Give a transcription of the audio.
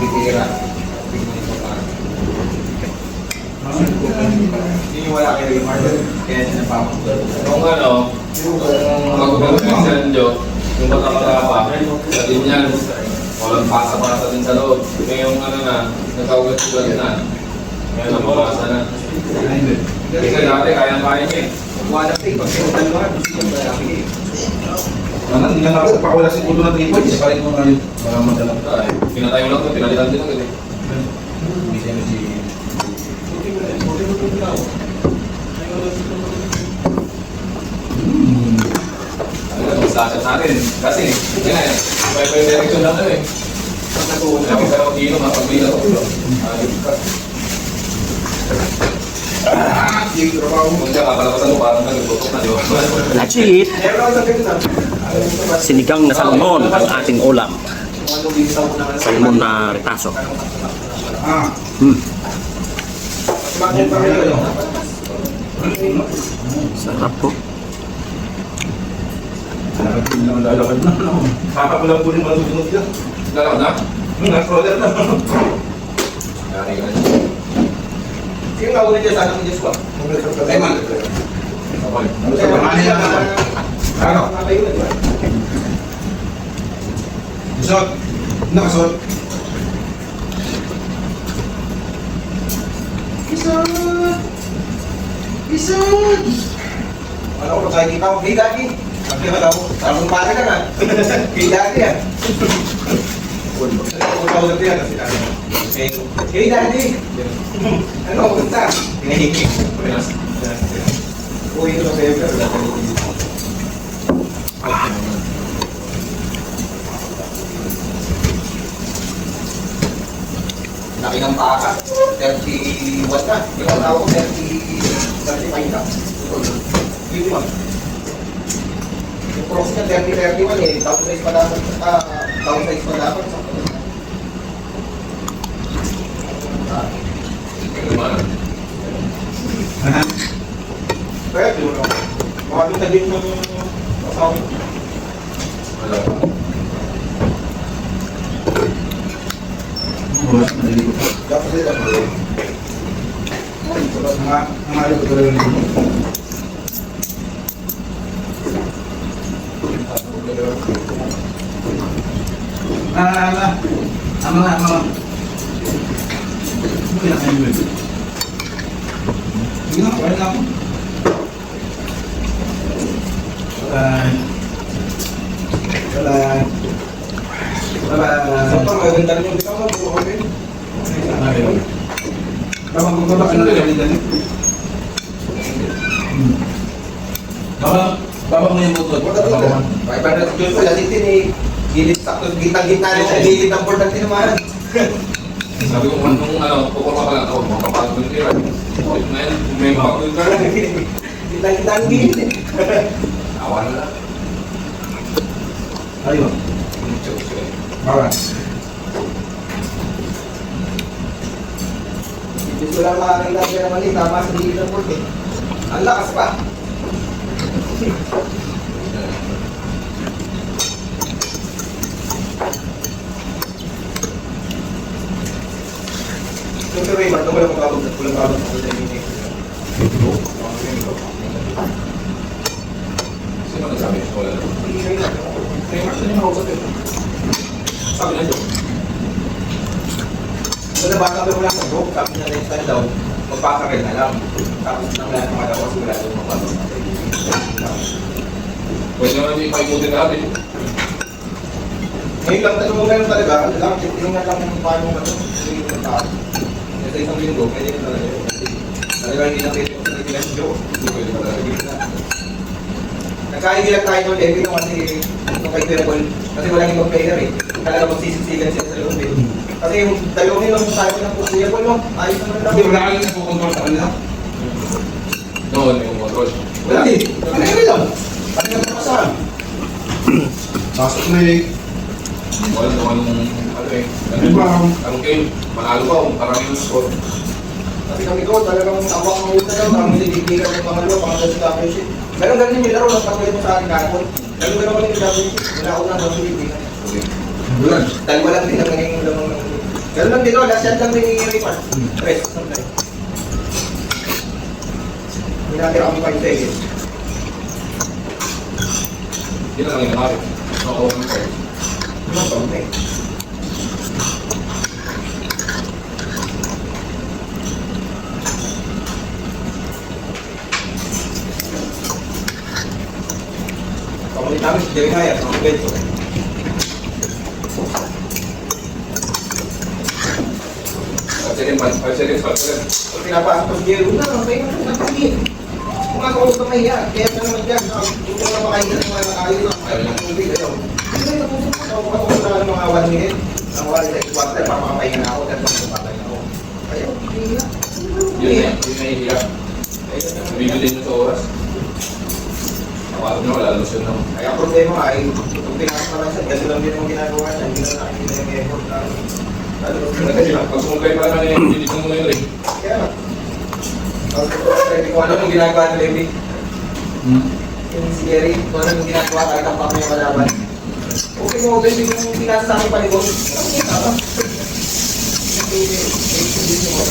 bibira. Hindi wala kayo yung Marlon, kaya sinapapagod. Kung ano, mag-convention nyo, yung bata-bata pa, sa din yan, walang pasa-pasa din sa loob. Ngayong ano na, nagkaugat-ugat na. Ngayon ang mabasa na. Kasi dati, kaya-kaya niya eh. Wala kayo, pag sinutan mo, gusto yung malaki eh. Hindi na nakapakawala si Puto ng 3 points. Isa pa rin mo ngayon. Walang madala. Ay, pinatayo lang ito, pinalitan din agad eh. Hindi siya na si... Ano, mag-slasher natin. Kasi, yun eh, may direction lang ito eh. Sabi sa ako dito, mapagbila ko. Yung trabaho mo. Kung siya kakalabasan mo, parang nagtutok na, di ba? That's it. Sinigang na salmon ang ating ulam. Salmon na retaso. Sarap po. Lalakad na. Kakakulang po rin matutunod ka. Lalakad na? Nag-roller na. Kaya ka na. Sino nga ulit dyan sa anak ni Joshua? Ay, man. Okay. Pamanin lang naman. Ano? Isot. Nakasot. Isot! Ano ko, nakikita ko, hey daddy. Sabi ko, parang pare ka na. Hey daddy ah. Pagkakausap niya kasi daddy. Hey daddy! Ano, punta? Hinahingi. Uy, ito na sa'yo, pero daddy. Laki ng paka. 31 na. Yung tao ko, 35 na. Yun man. Yung cross niya, 30-31 eh. Tao size pa dapat. Tao size pa dapat. Kaya, di mo na. Makakita din ng asawa. Wala pa. Dapat sila dapat. Nangalit ko talaga nito. Ano na. Ano pinakain mo yun? Sige na, kaya na ako. Sa pang maganda rin yung bitaw mo, puro kami. Kapag magbaba ka na rin dali. Baba mo yung butod. May parang sa Diyos ko, lasitin eh. Gilid, sakto, gitang-gitna rin siya, gilid ng board ng tinamaan. Sabi ko, nung ano, pupor ka lang, ako, makapagod yung tira. Ngayon, may makapagod ka lang. Gitang-gitna ang gilid eh. Awa na lang. Ayun. Baba. Diyos ko lang makakita siya naman eh, tama sa gilid ng board eh. Ang lakas pa. Yung pero iba, ito walang mababag at walang mababag ako sa inyo. Sino nagsabi? Wala na. Framework na yung makausap eh. Sabi na doon. So nabasa ko lang sa group, sabi niya next time daw, magpasa rin na lang. Tapos nang lahat ng kadawa, sigurado magpapasok natin. Pwede naman yung paikutin natin. Ngayon lang, tanong mo ngayon talaga, ano lang, tingnan lang kung paano ano, yung mga tao. Sa isang linggo, pwede na talaga yun. Talaga hindi na pwede kung sa nagbilang joke. Hindi pwede na talaga. Nagkaibilang tayo noon, Levi, nung kasi nung kay Kuya kasi walang ibang player eh. Talaga magsisisigan siya sa loob eh. Kasi yung dalawang yun, sabi ko ng Kuya Paul, no? Ayos naman lang. Hindi, wala ka lang nagkukontrol sa kanila. Noon, yung control. Wala eh. Ano yun lang? Ano yung napasahan? Pasok na eh. Wala naman nung, ano eh. Ano ba? Ang game, manalo ka, parang yung score. Kasi kami ko, talagang tawak ng una daw, kami nilibigan ng pangalawa, pangalawa sa championship. Meron ganun yung laro, nagpakulit mo sa akin kahapon. Ganun kami yung championship, wala ako na daw nilibigan. Bulan. Dahil walang din ang naging ulam ng Ganun lang din, last shot lang din yung Ripan. Rest. Hindi natin ako 5 seconds. Yun lang yung natin. Oo, okay. Ano ba, okay? Kamulit namin si Jerry Haya, sa mga bento. 5 seconds, 5 seconds, 5 seconds. Pag pinapasok ko si Jerry, wala, okay na, nagpagin. Kumakawag ka mahiya, kaya ka naman dyan, hindi ko na makahinga ng mga ayos na, ayaw ng tubig, ayaw. Hindi na napusin ko, ako na ng mga 1 minute, ang wala sa equator, papakapahinga na ako, at magpapatay na ako. Ayaw, hindi na. Yun na ihirap. Bibili nyo sa oras. Nakawala nyo, wala lusyon na. Kaya ang problema nga ay, kung pinasok naman siya, ganun lang din ang ginagawa niya, hindi na nakikita yung effort na, Pag sumugay pa naman yung bilis mo muna yun eh. kaya nga. Kung ano yung ginagawa ni Levi, yung si Jerry, kung ano yung ginagawa, kahit ang pang may malaban. Okay mo, baby, yung pinasa sa aking paligong, ano kita ba? Hindi mo.